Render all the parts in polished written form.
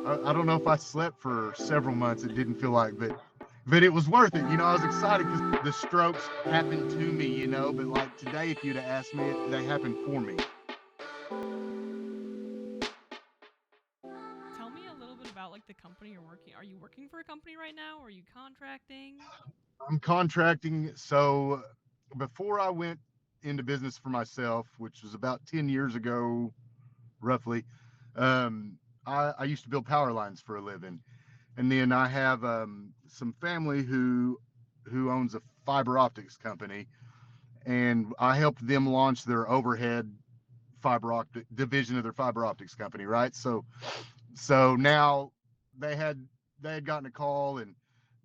I don't know if I slept for several months. It didn't feel like, but it was worth it. I was excited because the strokes happened to me. But like today, if you'd have asked me, they happened for me. Tell me a little bit about like the company you're working. Are you working for a company right now? Or are you contracting? I'm contracting. So before I went into business for myself, which was about 10 years ago, roughly, um, I used to build power lines for a living. And then I have some family who owns a fiber optics company, and I helped them launch their overhead fiber optic division of their fiber optics company, right? So now they had they had gotten a call, and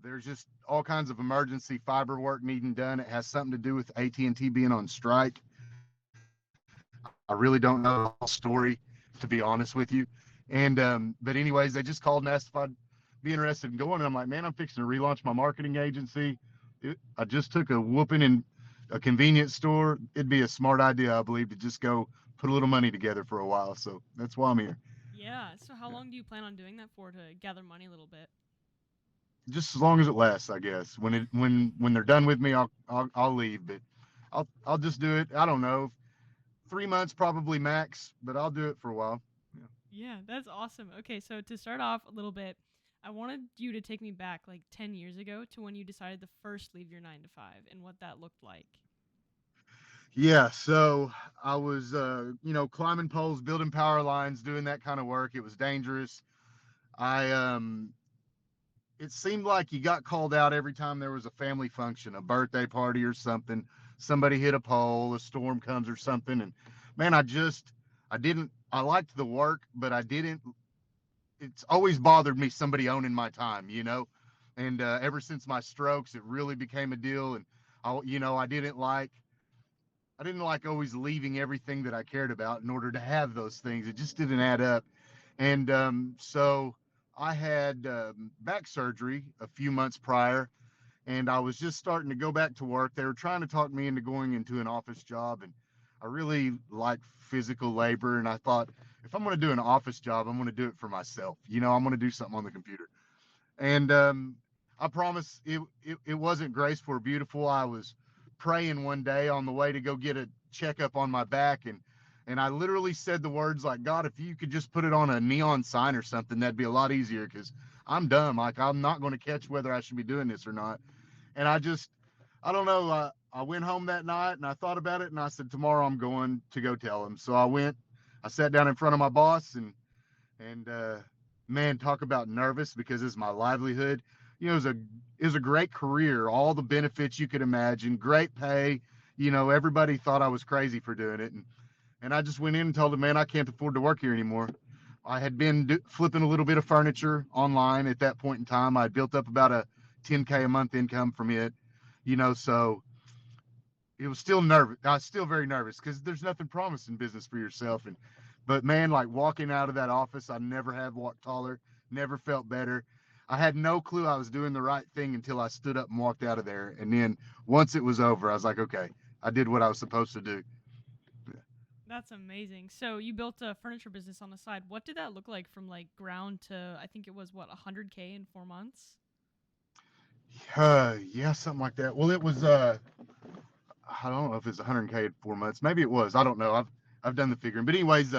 there's just all kinds of emergency fiber work needing done. It has something to do with AT&T being on strike. I really don't know the whole story, to be honest with you. And but anyways, they just called and asked if I'd be interested in going. And I'm like, man, I'm fixing to relaunch my marketing agency. I just took a whooping in a convenience store. It'd be a smart idea, I believe, to just go put a little money together for a while. So that's why I'm here. Yeah. So how Yeah. long do you plan on doing that for to gather money a little bit? Just as long as it lasts, I guess. When they're done with me, I'll leave. But I'll just do it. I don't know, 3 months probably max, but I'll do it for a while. Yeah. Yeah, that's awesome. Okay, so to start off a little bit, I wanted you to take me back like 10 years ago to when you decided to first leave your 9 to 5 and what that looked like. Yeah, so I was, climbing poles, building power lines, doing that kind of work. It was dangerous. I It seemed like you got called out every time there was a family function, a birthday party or something. Somebody hit a pole, a storm comes or something, and man, I didn't. I liked the work, but I didn't. It's always bothered me somebody owning my time. And ever since my strokes, it really became a deal. And I didn't like always leaving everything that I cared about in order to have those things. It just didn't add up. And so I had back surgery a few months prior, and I was just starting to go back to work. They were trying to talk me into going into an office job, and I really like physical labor. And I thought, if I'm going to do an office job, I'm going to do it for myself. I'm going to do something on the computer. And I promise it wasn't graceful or beautiful. I was praying one day on the way to go get a checkup on my back, and I literally said the words like, God, if you could just put it on a neon sign or something, that'd be a lot easier because I'm dumb. Like, I'm not going to catch whether I should be doing this or not. And I don't know. I went home that night and I thought about it, and I said, tomorrow I'm going to go tell him. So I sat down in front of my boss, and man, talk about nervous because it's my livelihood. It was a great career, all the benefits you could imagine, great pay. Everybody thought I was crazy for doing it, and I just went in and told them, man, I can't afford to work here anymore. I had been flipping a little bit of furniture online at that point in time. I had built up about a 10K a month income from it. So it was still nervous. I was still very nervous because there's nothing promised in business for yourself. But man, like walking out of that office, I never have walked taller, never felt better. I had no clue I was doing the right thing until I stood up and walked out of there. And then once it was over, I was like, okay, I did what I was supposed to do. That's amazing. So you built a furniture business on the side. What did that look like from like ground to I think it was what 100K in 4 months? Yeah, something like that. Well, it was I don't know if it's 100K in 4 months. Maybe it was. I don't know. I've done the figuring. But anyways,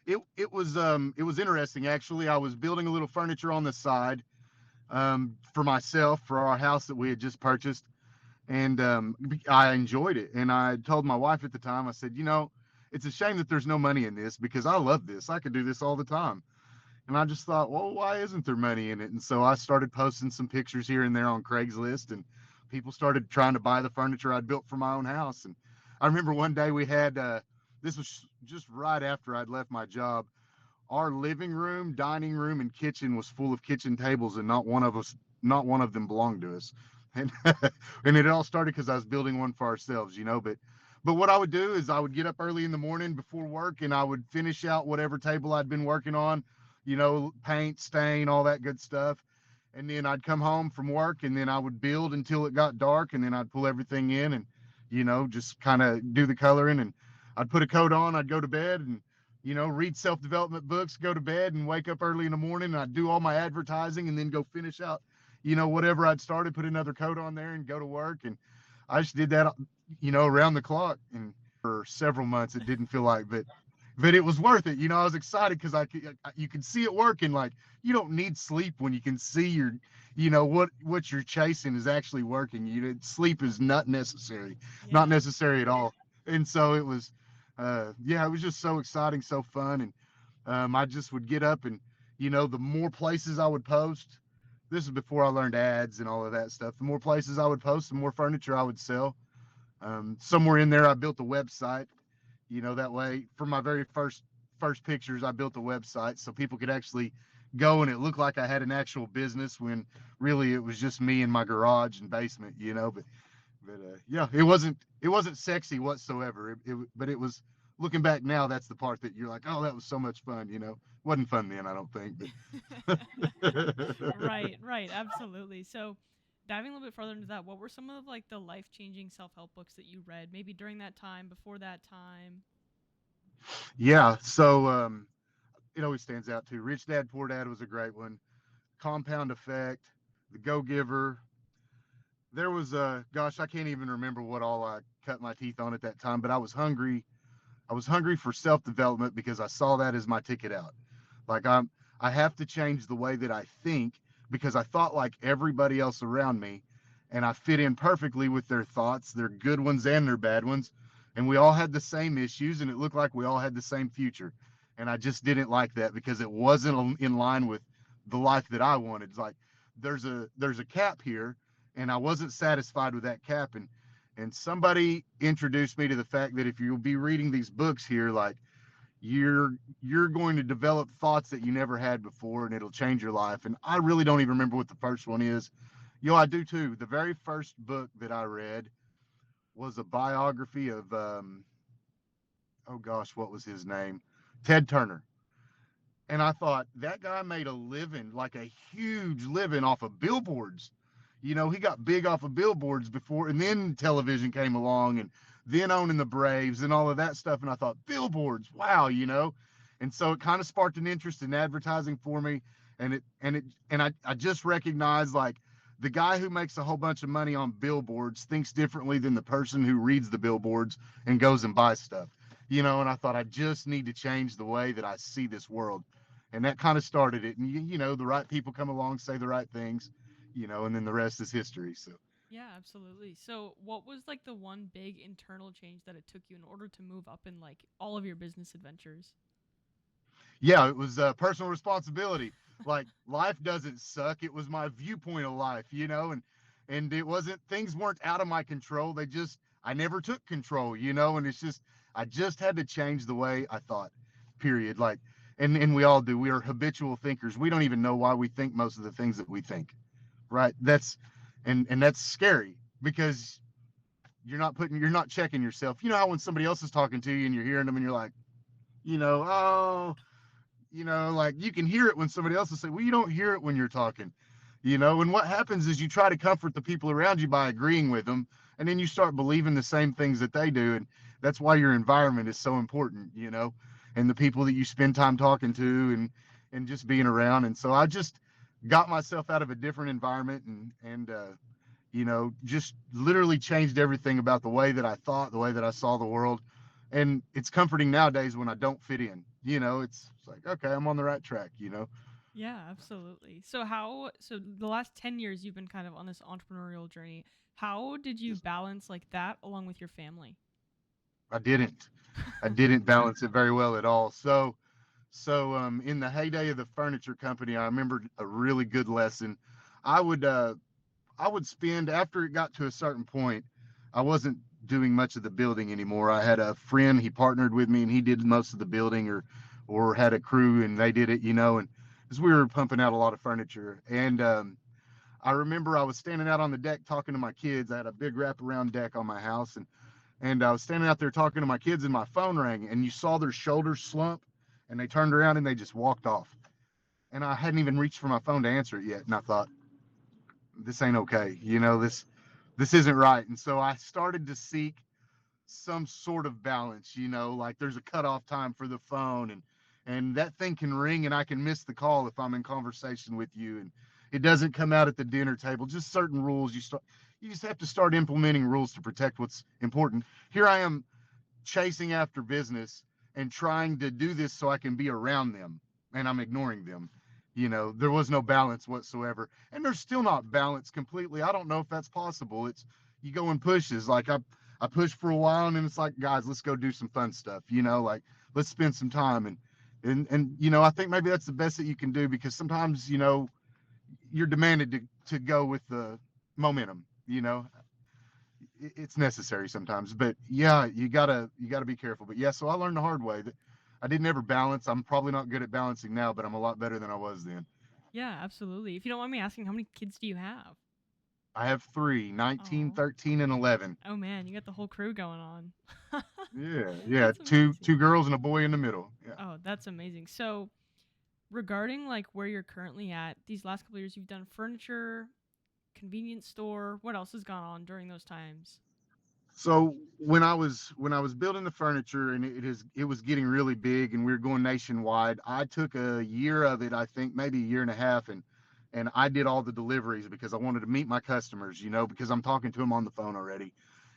it was interesting actually. I was building a little furniture on the side for myself for our house that we had just purchased, and I enjoyed it. And I told my wife at the time, I said, it's a shame that there's no money in this because I love this. I could do this all the time. And I just thought, well, why isn't there money in it? And so I started posting some pictures here and there on Craigslist, and people started trying to buy the furniture I'd built for my own house. And I remember one day we had, this was just right after I'd left my job. Our living room, dining room, and kitchen was full of kitchen tables, and not one of them belonged to us. And and it all started because I was building one for ourselves. But what I would do is I would get up early in the morning before work, and I would finish out whatever table I'd been working on, paint, stain, all that good stuff. And then I'd come home from work, and then I would build until it got dark, and then I'd pull everything in and, just kind of do the coloring, and I'd put a coat on, I'd go to bed, and read self-development books, go to bed and wake up early in the morning, and I'd do all my advertising and then go finish out, whatever I'd started, put another coat on there and go to work. And I just did that, around the clock. And for several months, it didn't feel like, but it was worth it. I was excited because you could see it working. Like, you don't need sleep when you can see what you're chasing is actually working. Sleep is not necessary, not Yeah. necessary at all. And so it was, yeah, it was just so exciting, so fun. And I just would get up and, the more places I would post, this is before I learned ads and all of that stuff. The more places I would post, the more furniture I would sell. Somewhere in there, I built a website. That way, for my very first pictures, I built a website so people could actually go and it looked like I had an actual business when really it was just me in my garage and basement. But yeah, it wasn't sexy whatsoever. But it was, looking back now, that's the part that you're like, oh, that was so much fun. Wasn't fun then, I don't think. But Right, right, absolutely. So, diving a little bit further into that, what were some of like the life-changing self-help books that you read, maybe during that time, before that time? yeah, so it always stands out too. Rich Dad Poor Dad was a great one. Compound Effect, The Go Giver. There was gosh, I can't even remember what all I cut my teeth on at that time, but I was hungry. I was hungry for self-development because I saw that as my ticket out. Like, I have to change the way that I think because I thought like everybody else around me, and I fit in perfectly with their thoughts, their good ones and their bad ones, and we all had the same issues, and it looked like we all had the same future. And I just didn't like that because it wasn't in line with the life that I wanted. It's like there's a cap here, and I wasn't satisfied with that cap. And somebody introduced me to the fact that if you'll be reading these books here, like, you're going to develop thoughts that you never had before, and it'll change your life. And I really don't even remember what the first one is. I do too. The very first book that I read was a biography of oh gosh, what was his name? Ted Turner. And I thought, that guy made a living, like a huge living, off of billboards. He got big off of billboards before, and then television came along, and then owning the Braves and all of that stuff. And I thought, billboards, wow. And so it kind of sparked an interest in advertising for me. And I just recognized, like, the guy who makes a whole bunch of money on billboards thinks differently than the person who reads the billboards and goes and buys stuff. And I thought, I just need to change the way that I see this world. And that kind of started it. And the right people come along, say the right things, and then the rest is history. So Yeah, absolutely. So, what was like the one big internal change that it took you in order to move up in like all of your business adventures? yeah, it was personal responsibility. Like, life doesn't suck. It was my viewpoint of life, and it wasn't, things weren't out of my control. I never took control, and it's just, I just had to change the way I thought, period. Like, and we all do. We are habitual thinkers. We don't even know why we think most of the things that we think, right? And that's scary because you're not checking yourself. You know how when somebody else is talking to you and you're hearing them and you're like, oh, like, you can hear it when somebody else will say, well, you don't hear it when you're talking, and what happens is you try to comfort the people around you by agreeing with them, and then you start believing the same things that they do. And that's why your environment is so important, and the people that you spend time talking to, and just being around. And so I just got myself out of a different environment, and just literally changed everything about the way that I thought, the way that I saw the world. And it's comforting nowadays when I don't fit in. It's like, okay, I'm on the right track. Yeah, absolutely. So, so the last 10 years you've been kind of on this entrepreneurial journey. How did you Just, balance like that along with your family? I didn't. I didn't balance it very well at all. So in the heyday of the furniture company, I remembered a really good lesson. I would I would spend, after it got to a certain point, I wasn't doing much of the building anymore. I had a friend, he partnered with me, and he did most of the building, or had a crew and they did it, and because we were pumping out a lot of furniture. And I remember I was standing out on the deck talking to my kids. I had a big wraparound deck on my house, and I was standing out there talking to my kids, and my phone rang, and you saw their shoulders slump, and they turned around and they just walked off. And I hadn't even reached for my phone to answer it yet, and I thought, this ain't okay. This isn't right. And so I started to seek some sort of balance, like there's a cutoff time for the phone, and that thing can ring and I can miss the call if I'm in conversation with you, and it doesn't come out at the dinner table. Just certain rules. You just have to start implementing rules to protect what's important. Here I am chasing after business and trying to do this so I can be around them, and I'm ignoring them. There was no balance whatsoever, and there's still not balance completely. I don't know if that's possible. It's you go in pushes. Like I push for a while, and then it's like, guys, let's go do some fun stuff. Like let's spend some time, and I think maybe that's the best that you can do, because sometimes you're demanded to go with the momentum. It's necessary sometimes, but yeah, you gotta be careful. But yeah, so I learned the hard way that I didn't ever balance. I'm probably not good at balancing now, but I'm a lot better than I was then. Yeah, absolutely. If you don't mind me asking, how many kids do you have? I have three, 19, Oh, 13, and 11. oh man, you got the whole crew going on. Yeah, That's two amazing. girls and a boy in the middle. Yeah. Oh, that's amazing. So, regarding like where you're currently at, these last couple of years, you've done furniture, convenience store. What else has gone on during those times? So when I was building the furniture, and it was getting really big, and we were going nationwide, I took a year of it, I think maybe a year and a half, and I did all the deliveries because I wanted to meet my customers, because I'm talking to them on the phone already.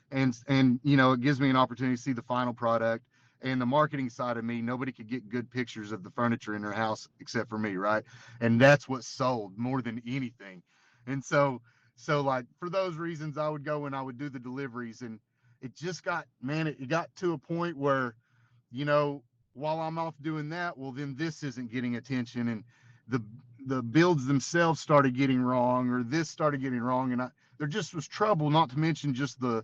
And it gives me an opportunity to see the final product. And the marketing side of me, nobody could get good pictures of the furniture in their house except for me, right? And that's what sold more than anything. And so like for those reasons, I would go and I would do the deliveries, and it just got, man, it got to a point where, you know while I'm off doing that, well, then this isn't getting attention, and the the builds themselves started getting wrong, or this started getting wrong, and there just was trouble. Not to mention just the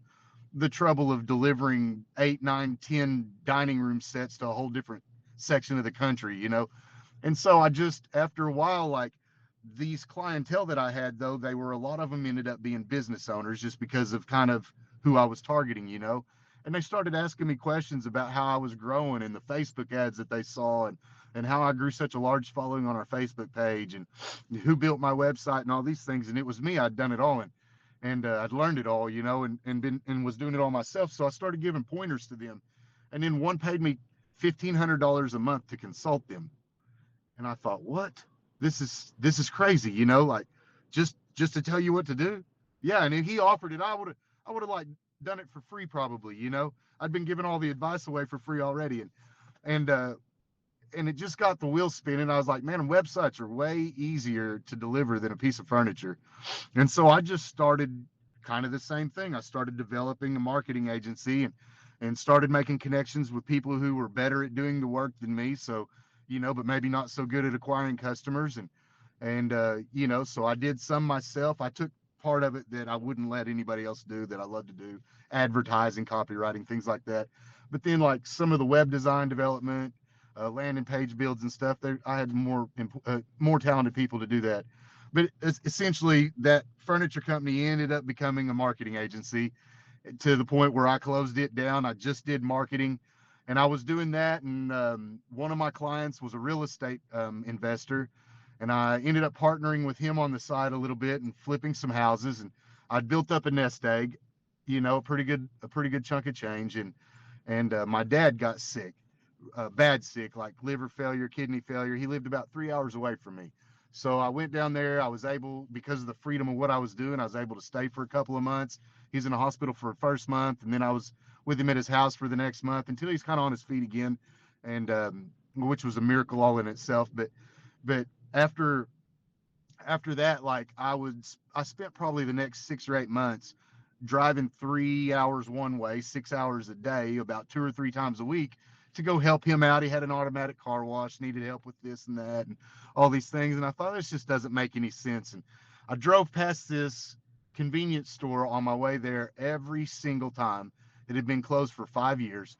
trouble of delivering 8, 9, 10 dining room sets to a whole different section of the country. And so I just, after a while, like, these clientele that I had, though, they were, a lot of them ended up being business owners, just because of kind of who I was targeting. And they started asking me questions about how I was growing, and the Facebook ads that they saw, and how I grew such a large following on our Facebook page, and who built my website and all these things. And it was me. I'd done it all, and I'd learned it all, and was doing it all myself. So I started giving pointers to them, and then one paid me $1,500 a month to consult them. And I thought, what? This is crazy, like, just to tell you what to do. Yeah, and if he offered it, I would have like done it for free probably. I'd been giving all the advice away for free already, and it just got the wheels spinning. I was like, man, websites are way easier to deliver than a piece of furniture. And so I just started kind of the same thing. I started developing a marketing agency, and started making connections with people who were better at doing the work than me. So, but maybe not so good at acquiring customers. And so I did some myself. I took part of it that I wouldn't let anybody else do, that I love to do: advertising, copywriting, things like that. But then, like, some of the web design development, landing page builds and stuff, there I had more talented people to do that. But essentially, that furniture company ended up becoming a marketing agency, to the point where I closed it down. I just did marketing, and I was doing that. And one of my clients was a real estate investor, and I ended up partnering with him on the side a little bit and flipping some houses. And I'd built up a nest egg, a pretty good chunk of change. And my dad got sick, bad sick, like liver failure, kidney failure. He lived about 3 hours away from me. So I went down there. I was able, because of the freedom of what I was doing, I was able to stay for a couple of months. He's in the hospital for the first month, and then I was with him at his house for the next month, until he's kind of on his feet again, and which was a miracle all in itself. But after after that, like, I spent probably the next 6 or 8 months driving 3 hours one way, 6 hours a day, about 2 or 3 times a week, to go help him out. He had an automatic car wash, needed help with this and that, and all these things. And I thought, this just doesn't make any sense. And I drove past this convenience store on my way there every single time. It had been closed for 5 years.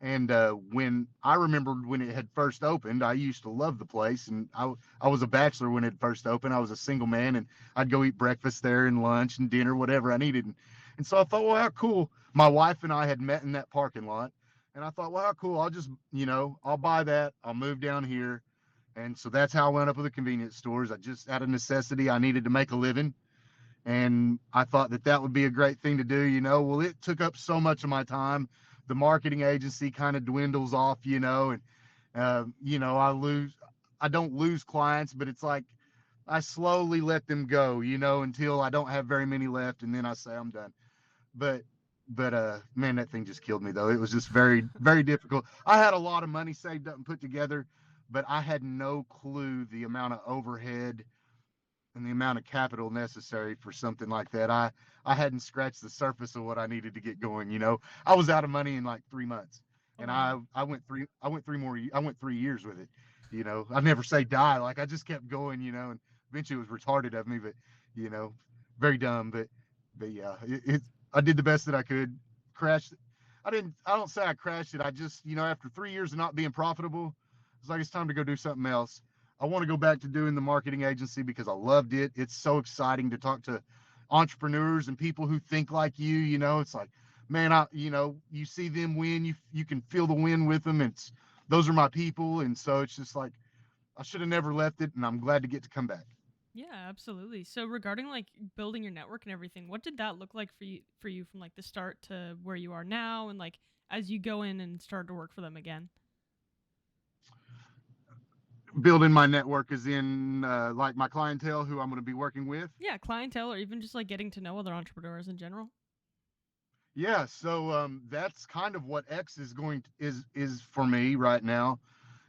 And when I remembered when it had first opened, I used to love the place. And I was a bachelor when it first opened. I was a single man, and I'd go eat breakfast there, and lunch and dinner, whatever I needed. And so I thought, well, how cool. My wife and I had met in that parking lot. And I thought, well, how cool. I'll buy that. I'll move down here. And so that's how I went up with the convenience stores. I just, out of necessity, I needed to make a living. And I thought that that would be a great thing to do, Well, it took up so much of my time. The marketing agency kind of dwindles off, and I don't lose clients, but it's like I slowly let them go, until I don't have very many left, and then I say I'm done. But man, that thing just killed me though. It was just very, very difficult. I had a lot of money saved up and put together, but I had no clue the amount of overhead and the amount of capital necessary for something like that. I hadn't scratched the surface of what I needed to get going. I was out of money in like 3 months, Oh and wow. I went 3 years with it. I never say die. Like I just kept going. And eventually it was retarded of me, but you know, very dumb. But yeah, I did the best that I could. Crashed. I don't say I crashed it. I just, after 3 years of not being profitable, it's like it's time to go do something else. I want to go back to doing the marketing agency because I loved it. It's so exciting to talk to entrepreneurs and people who think like you. It's like, man, you see them win, you can feel the win with them. Those are my people, and so it's just like I should have never left it, and I'm glad to get to come back. Yeah, absolutely. So regarding like building your network and everything, what did that look like for you from like the start to where you are now and like as you go in and start to work for them again? Building my network is in like my clientele who I'm going to be working with. Yeah, clientele or even just like getting to know other entrepreneurs in general. Yeah, so that's kind of what X is for me right now.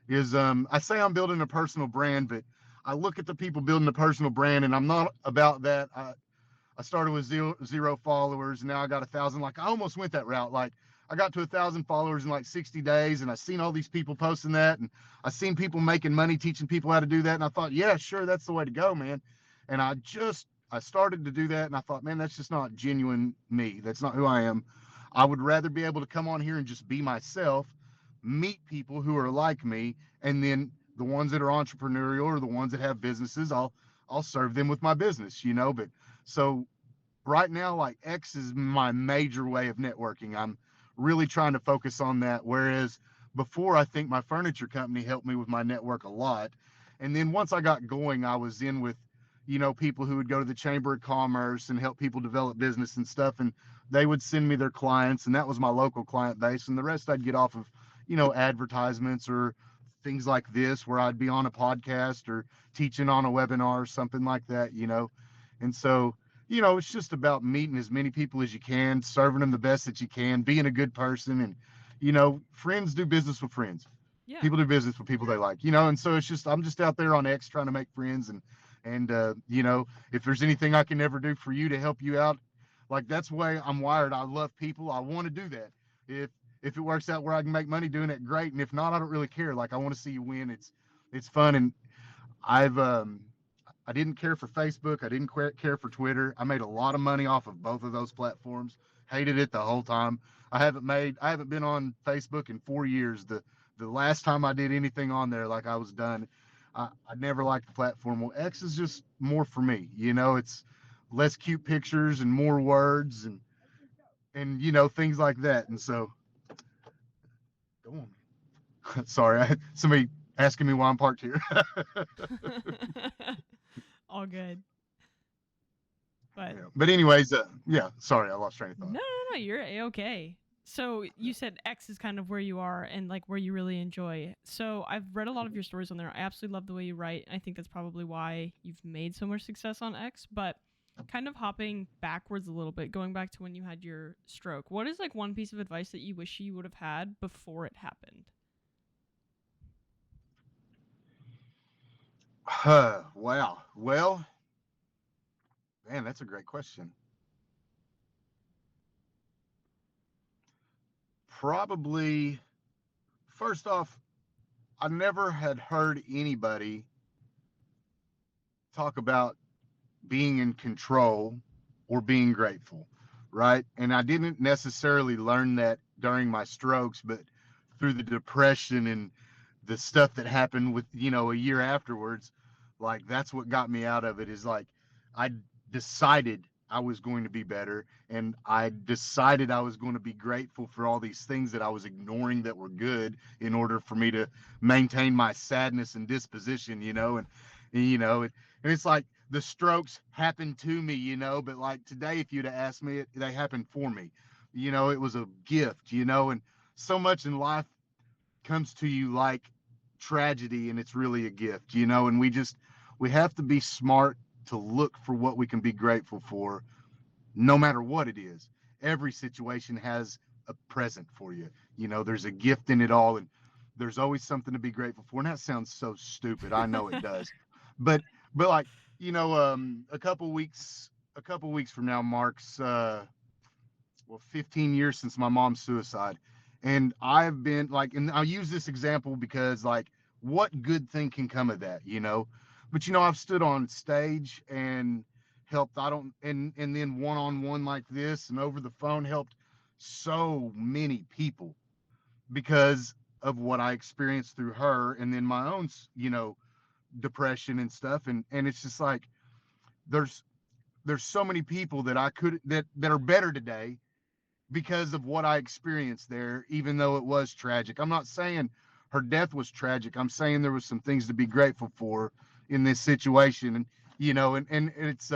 Is I say I'm building a personal brand, but I look at the people building a personal brand, and I'm not about that. I started with zero followers, and now I got 1,000. Like I almost went that route. Like I got to 1,000 followers in like 60 days, and I seen all these people posting that, and I seen people making money teaching people how to do that, and I thought, yeah, sure, that's the way to go, man. And I started to do that, and I thought, man, that's just not genuine me. That's not who I am. I would rather be able to come on here and just be myself, meet people who are like me, and then the ones that are entrepreneurial or the ones that have businesses, I'll serve them with my business, But so right now, like X is my major way of networking. I'm really trying to focus on that. Whereas before, I think my furniture company helped me with my network a lot. And then once I got going, I was in with, people who would go to the Chamber of Commerce and help people develop business and stuff. And they would send me their clients, and that was my local client base. And the rest I'd get off of, advertisements or things like this, where I'd be on a podcast or teaching on a webinar or something like that. And so, it's just about meeting as many people as you can, serving them the best that you can, being a good person. And, friends do business with friends. Yeah. People do business with people they like, and so I'm just out there on X trying to make friends. And if there's anything I can ever do for you to help you out, like that's the way I'm wired. I love people. I want to do that. If it works out where I can make money doing it, great. And if not, I don't really care. Like I want to see you win. It's fun. And I've, I didn't care for Facebook. I didn't care for Twitter. I made a lot of money off of both of those platforms. Hated it the whole time. I haven't been on Facebook in 4 years. The last time I did anything on there, like I was done. I never liked the platform. Well, X is just more for me. It's less cute pictures and more words and things like that. And so, go on. Sorry, somebody asking me why I'm parked here. All good. But Yeah. But anyways, yeah. Sorry, I lost train of thought. no, you're a-okay. So you said X is kind of where you are and like where you really enjoy. So I've read a lot of your stories on there. I absolutely love the way you write. I think that's probably why you've made so much success on X. But kind of hopping backwards a little bit, going back to when you had your stroke, what is like one piece of advice that you wish you would have had before it happened? Wow. Well, man, that's a great question. Probably, first off, I never had heard anybody talk about being in control or being grateful, right? And I didn't necessarily learn that during my strokes, but through the depression and the stuff that happened with, a year afterwards, like that's what got me out of it is like I decided I was going to be better, and I decided I was going to be grateful for all these things that I was ignoring that were good in order for me to maintain my sadness and disposition, and it's like the strokes happened to me, but like today, if you'd have asked me, they happened for me. It was a gift, and so much in life comes to you like tragedy, and it's really a gift, and we have to be smart to look for what we can be grateful for, no matter what it is. Every situation has a present for you. There's a gift in it all, and there's always something to be grateful for. And that sounds so stupid. I know it does. But like, a couple weeks from now marks 15 years since my mom's suicide. And I've been like, and I'll use this example because like, what good thing can come of that, But I've stood on stage and helped. I don't, and then one-on-one like this and over the phone helped so many people because of what I experienced through her, and then my own, depression and stuff. And it's just like, there's so many people that I could that are better today because of what I experienced there, even though it was tragic. I'm not saying her death was tragic. I'm saying there was some things to be grateful for in this situation. And and it's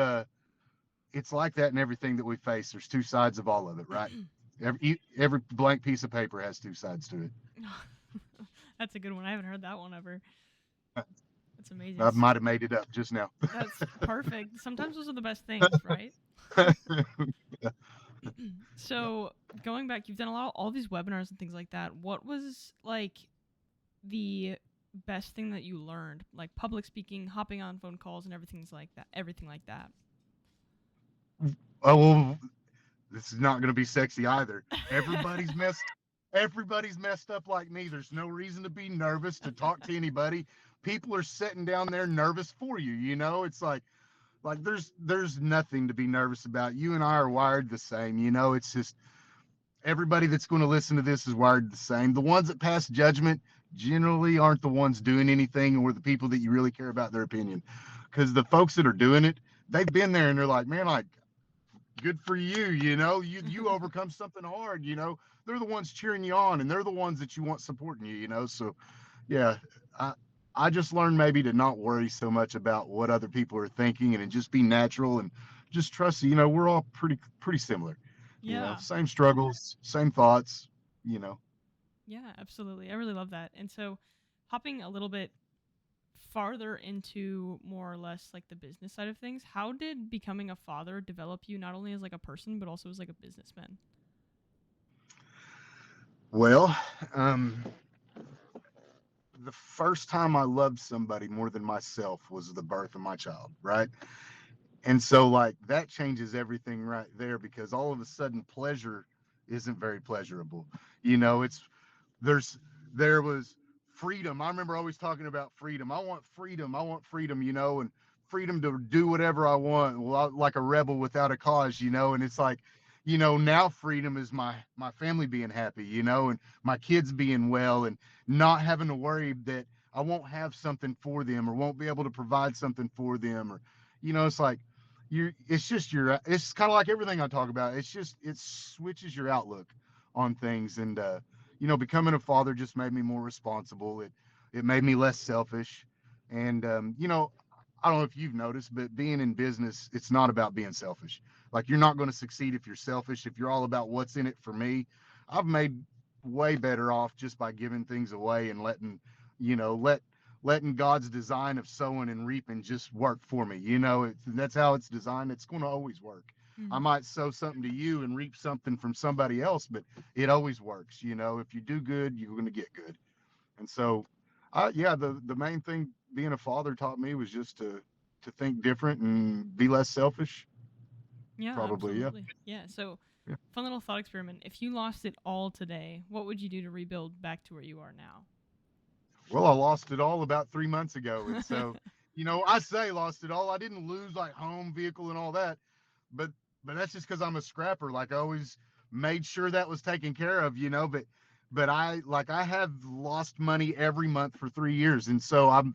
like that in everything that we face. There's two sides of all of it, right? Every blank piece of paper has two sides to it. That's a good one. I haven't heard that one ever. That's amazing. I might have made it up just now. That's perfect. Sometimes those are the best things, right? So going back, you've done all these webinars and things like that. What was like the best thing that you learned, like public speaking, hopping on phone calls, and everything like that? Oh, well, this is not going to be sexy either. Everybody's messed up like me. There's no reason to be nervous to talk to anybody. People are sitting down there nervous for you. It's like there's nothing to be nervous about. You and I are wired the same. It's just everybody that's going to listen to this is wired the same. The ones that pass judgment generally aren't the ones doing anything, or the people that you really care about their opinion, because the folks that are doing it, they've been there and they're like, man, like, good for you. You overcome something hard. They're the ones cheering you on, and they're the ones that you want supporting you. So yeah, I just learned maybe to not worry so much about what other people are thinking, and just be natural and just trust. We're all pretty similar. Yeah. Same struggles, same thoughts. Yeah, absolutely. I really love that. And so, hopping a little bit farther into more or less like the business side of things, how did becoming a father develop you not only as like a person but also as like a businessman? Well, the first time I loved somebody more than myself was the birth of my child, right? And so like that changes everything right there, because all of a sudden pleasure isn't very pleasurable. It's there was freedom. I remember always talking about freedom. I want freedom, and freedom to do whatever I want, like a rebel without a cause, and it's like, now freedom is my family being happy, and my kids being well, and not having to worry that I won't have something for them or won't be able to provide something for them, or it's like it's kind of like everything I talk about. It switches your outlook on things. And becoming a father just made me more responsible. It made me less selfish. And I don't know if you've noticed, but being in business, it's not about being selfish. Like, you're not going to succeed if you're selfish. If you're all about what's in it for me, I've made way better off just by giving things away and letting God's design of sowing and reaping just work for me. That's how it's designed. It's going to always work. I might sow something to you and reap something from somebody else, but it always works. If you do good, you're going to get good. And so, the main thing being a father taught me was just to think different and be less selfish. Yeah, Probably, absolutely. Yeah. So, yeah. fun little thought experiment. If you lost it all today, what would you do to rebuild back to where you are now? Well, I lost it all about 3 months ago. And so, I say lost it all. I didn't lose like home, vehicle, and all that. But that's just because I'm a scrapper. Like, I always made sure that was taken care of, but I have lost money every month for 3 years. And so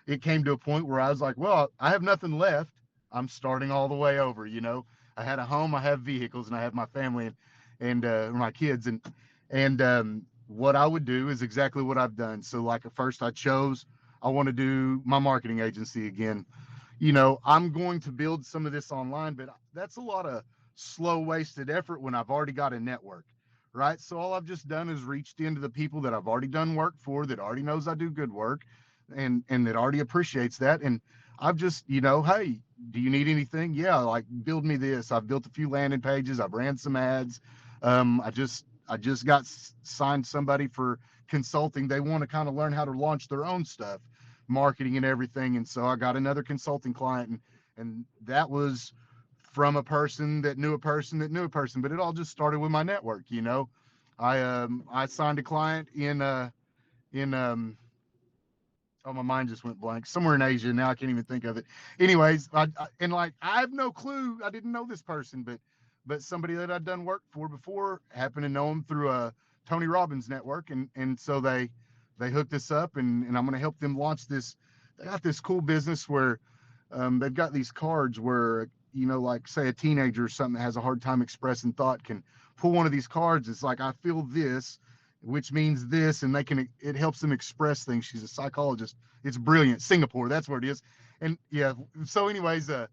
it came to a point where I was like, well, I have nothing left. I'm starting all the way over. I had a home, I have vehicles, and I have my family and my kids. And what I would do is exactly what I've done. So like at first I want to do my marketing agency again. I'm going to build some of this online, but that's a lot of slow wasted effort when I've already got a network, right? So all I've just done is reached into the people that I've already done work for, that already knows I do good work, and that already appreciates that. And I've just, hey, do you need anything? Yeah, like build me this. I've built a few landing pages. I've ran some ads. I just got signed somebody for consulting. They want to kind of learn how to launch their own stuff, marketing and everything. And so I got another consulting client, and that was from a person that knew a person that knew a person. But it all just started with my network. I signed a client in oh, my mind just went blank, somewhere in Asia. Now I can't even think of it. Anyways, and like I have no clue. I didn't know this person, but somebody that I'd done work for before happened to know him through a Tony Robbins network, and so they hooked us up, and I'm going to help them launch this. They got this cool business where they've got these cards where, like say a teenager or something that has a hard time expressing thought can pull one of these cards. It's like, I feel this, which means this, and it helps them express things. She's a psychologist. It's brilliant. Singapore, that's where it is. And yeah, so anyways, I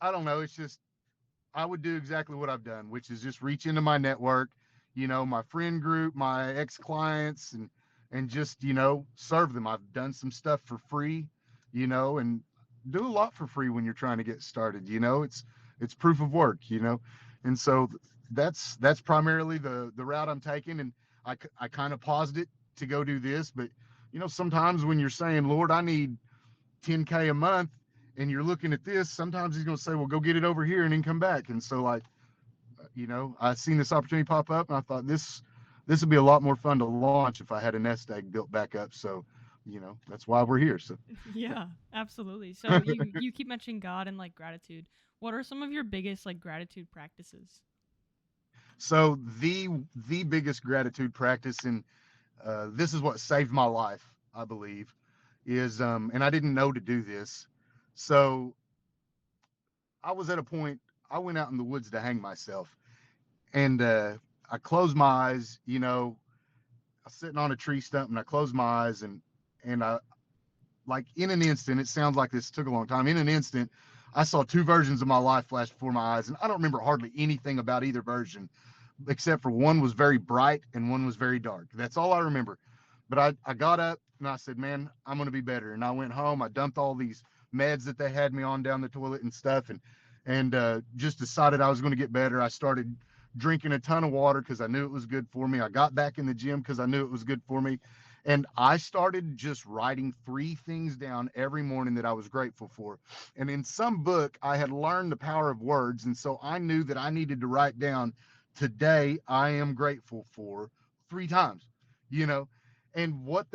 don't know. It's just, I would do exactly what I've done, which is just reach into my network, my friend group, my ex-clients, and just, serve them. I've done some stuff for free, and do a lot for free when you're trying to get started. It's proof of work. And so that's primarily the route I'm taking. And I kind of paused it to go do this, but sometimes when you're saying, Lord, I need 10K a month, and you're looking at this, sometimes he's going to say, well, go get it over here and then come back. And so, like, I seen this opportunity pop up, and I thought this would be a lot more fun to launch if I had a nest egg built back up. So, that's why we're here. So Yeah, absolutely. So you keep mentioning God and like gratitude. What are some of your biggest like gratitude practices? so the biggest gratitude practice, and this is what saved my life, I believe, is and I didn't know to do this. So I was at a point, I went out in the woods to hang myself, and I closed my eyes. I was sitting on a tree stump, and I closed my eyes, and I, like, in an instant, it sounds like this took a long time. In an instant, I saw two versions of my life flash before my eyes, and I don't remember hardly anything about either version, except for one was very bright and one was very dark. That's all I remember. But I got up and I said, man, I'm going to be better. And I went home. I dumped all these meds that they had me on down the toilet and stuff, and just decided I was going to get better. I started drinking a ton of water because I knew it was good for me. I got back in the gym because I knew it was good for me. And I started just writing 3 things down every morning that I was grateful for. And in some book, I had learned the power of words. And so I knew that I needed to write down, today I am grateful for, 3 times, you know. And what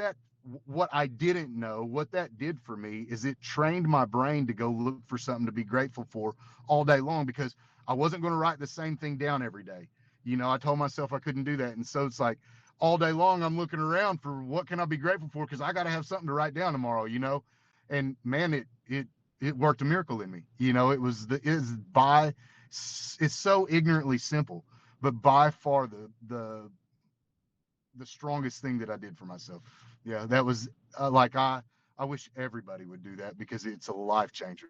I didn't know, what that did for me is it trained my brain to go look for something to be grateful for all day long, because I wasn't going to write the same thing down every day. I told myself I couldn't do that. And so it's like, all day long I'm looking around for what can I be grateful for, because I got to have something to write down tomorrow. And man, it worked a miracle in me. It's so ignorantly simple, but by far the strongest thing that I did for myself. Yeah, that was like, I wish everybody would do that, because it's a life changer.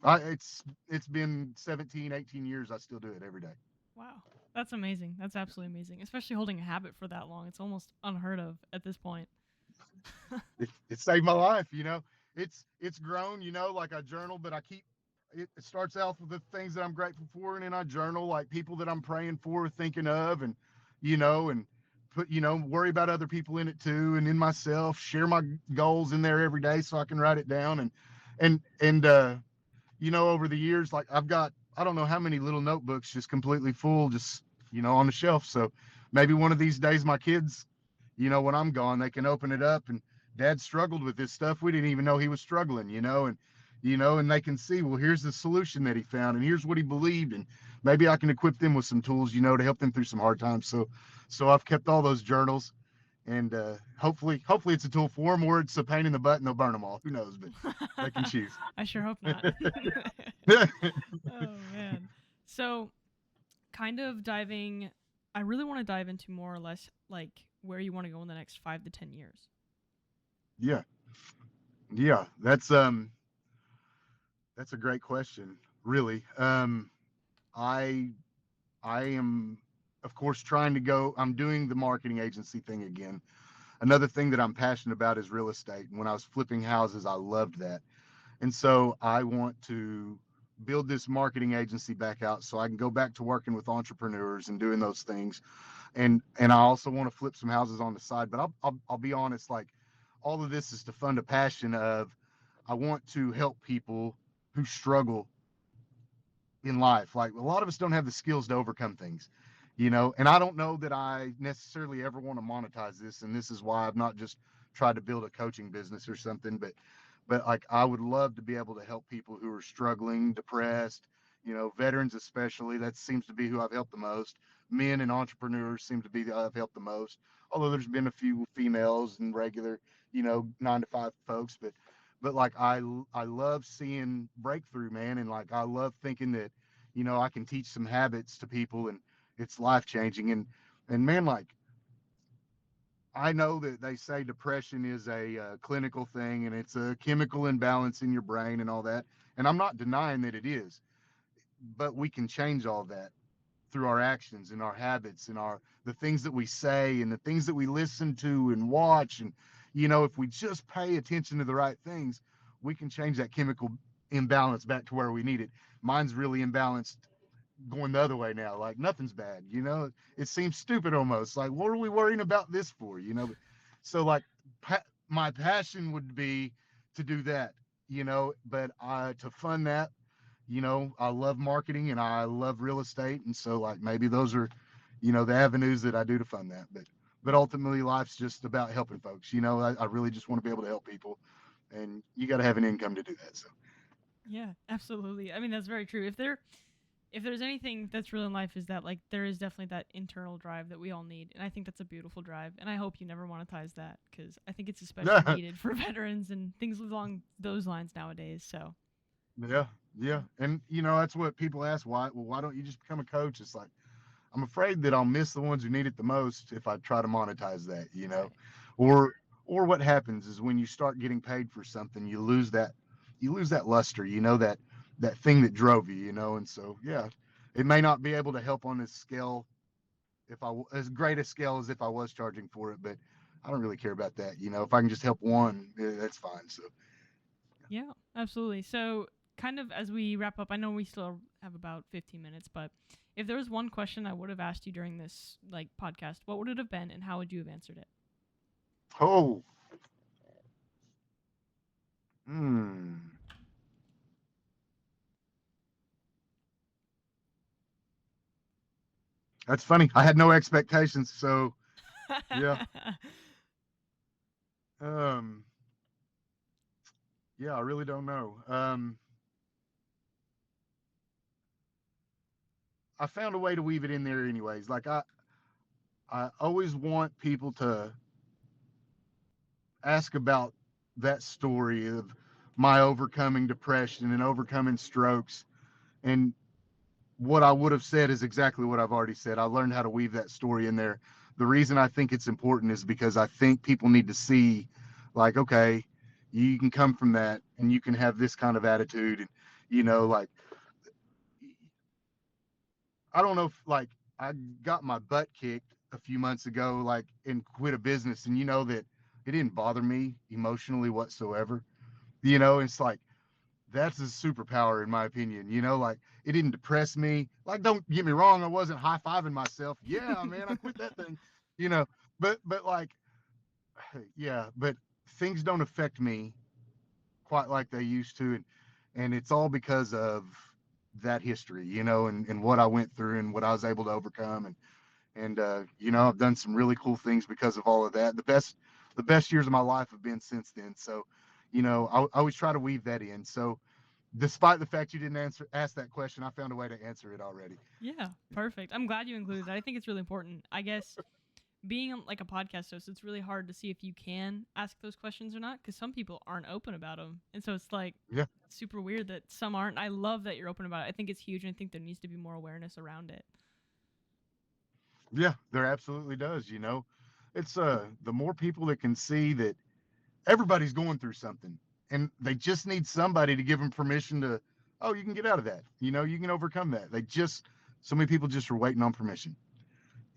It's been 17, 18 years. I still do it every day. Wow. That's amazing. That's absolutely amazing. Especially holding a habit for that long. It's almost unheard of at this point. It saved my life. It's grown, like I journal, but it starts off with the things that I'm grateful for, and then I journal like people that I'm praying for, thinking of, and put, worry about other people in it too, and in myself, share my goals in there every day so I can write it down. And over the years, like, I've got, I don't know how many little notebooks just completely full, just, on the shelf. So maybe one of these days my kids, when I'm gone, they can open it up, and Dad struggled with this stuff. We didn't even know he was struggling. And they can see, well, here's the solution that he found, and here's what he believed. And maybe I can equip them with some tools, to help them through some hard times. So I've kept all those journals, and hopefully it's a tool for them, or it's a pain in the butt and they'll burn them all. Who knows? But they can choose. I sure hope not. Oh man. So, kind of diving, I really want to dive into more or less like where you want to go in the next 5 to 10 years. Yeah. Yeah. That's That's a great question, really. I I am, of course, trying to go. I'm doing the marketing agency thing again. Another thing that I'm passionate about is real estate. And when I was flipping houses, I loved that. And so I want to build this marketing agency back out so I can go back to working with entrepreneurs and doing those things. And I also want to flip some houses on the side. But I'll be honest, like all of this is to fund a passion of I want to help people who struggle in life. Like a lot of us don't have the skills to overcome things, and I don't know that I necessarily ever want to monetize this. And this is why I've not just tried to build a coaching business or something, but like I would love to be able to help people who are struggling, depressed, veterans especially. That seems to be who I've helped the most. Men and entrepreneurs seem to be the I've helped the most. Although there's been a few females and regular, 9 to 5 folks, but like I love seeing breakthrough, man, and like I love thinking that, I can teach some habits to people and it's life changing. And man, like I know that they say depression is a clinical thing and it's a chemical imbalance in your brain and all that. And I'm not denying that it is, but we can change all that through our actions and our habits and the things that we say and the things that we listen to and watch. And, if we just pay attention to the right things, we can change that chemical imbalance back to where we need it. Mine's really imbalanced going the other way now. Like nothing's bad, it seems stupid almost. Like, what are we worrying about this for, So like my passion would be to do that, but to fund that, I love marketing and I love real estate. And so like maybe those are, the avenues that I do to fund that. But ultimately life's just about helping folks. I really just want to be able to help people, and you got to have an income to do that. So Yeah, absolutely. I mean, that's very true. If there's anything that's real in life, is that like there is definitely that internal drive that we all need, and I think that's a beautiful drive. And I hope you never monetize that because I think it's especially needed for veterans and things along those lines nowadays. So yeah, yeah. And that's what people ask, why don't you just become a coach? It's like, I'm afraid that I'll miss the ones who need it the most if I try to monetize that, right. or what happens is when you start getting paid for something, you lose that luster, that thing that drove you, and so yeah, it may not be able to help on this scale as great a scale as if I was charging for it, but I don't really care about that, if I can just help one, that's fine. So Yeah, absolutely. So, kind of as we wrap up, I know we still have about 15 minutes, but if there was one question I would have asked you during this like podcast, what would it have been and how would you have answered it? oh hmm that's funny. I had no expectations, so yeah. um Yeah, I really don't know. I found a way to weave it in there anyways. Like I always want people to ask about that story of my overcoming depression and overcoming strokes. And what I would have said is exactly what I've already said. I learned how to weave that story in there. The reason I think it's important is because I think people need to see, like, okay, you can come from that and you can have this kind of attitude. And, like, I don't know if like I got my butt kicked a few months ago, like and quit a business, and that it didn't bother me emotionally whatsoever. It's like that's a superpower in my opinion. Like it didn't depress me. Like don't get me wrong, I wasn't high fiving myself. Yeah, man, I quit that thing. You know, but like yeah, but things don't affect me quite like they used to, and it's all because of that history, and what I went through and what I was able to overcome, and I've done some really cool things because of all of that. The best years of my life have been since then. So, I always try to weave that in. So, despite the fact you didn't ask that question, I found a way to answer it already. Yeah, perfect. I'm glad you included that. I think it's really important. I guess being like a podcast host, it's really hard to see if you can ask those questions or not because some people aren't open about them. And so it's like Yeah, super weird that some aren't. I love that you're open about it. I think it's huge and I think there needs to be more awareness around it. yeah, there absolutely does. It's the more people that can see that everybody's going through something, and they just need somebody to give them permission oh, you can get out of that. You can overcome that. So many people just are waiting on permission.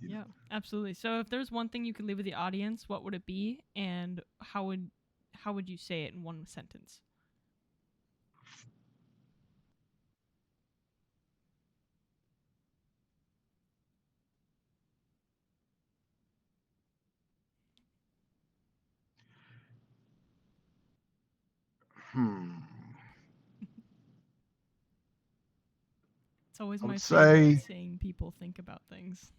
Yeah, absolutely. So if there's one thing you could leave with the audience, what would it be, and how would you say it in one sentence? Hmm. It's always I would my favorite say, seeing people think about things.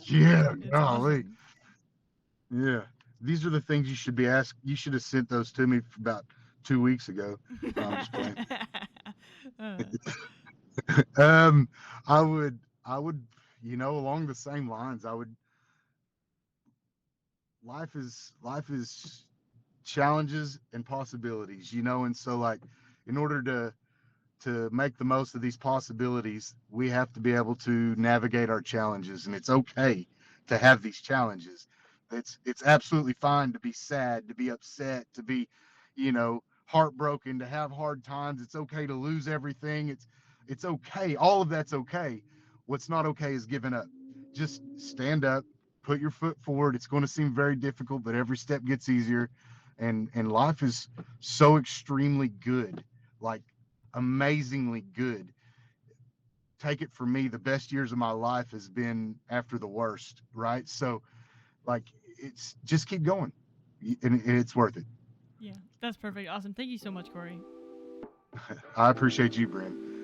yeah, It's golly. awesome. Yeah. These are the things you should be asked. You should have sent those to me about 2 weeks ago. No, I'm just playing. uh, um, I would, along the same lines, life is challenges and possibilities, and so like, in order to make the most of these possibilities, we have to be able to navigate our challenges, and it's okay to have these challenges. It's absolutely fine to be sad, to be upset, to be, heartbroken, to have hard times. It's okay to lose everything. It's okay. All of that's okay. What's not okay is giving up. Just stand up, put your foot forward. It's going to seem very difficult, but every step gets easier, and life is so extremely good. Like, amazingly good. Take it from me, the best years of my life has been after the worst, right? So, like, it's just keep going, and it's worth it. yeah, that's perfect. Awesome. Thank you so much, Cory. I appreciate you, Brynn.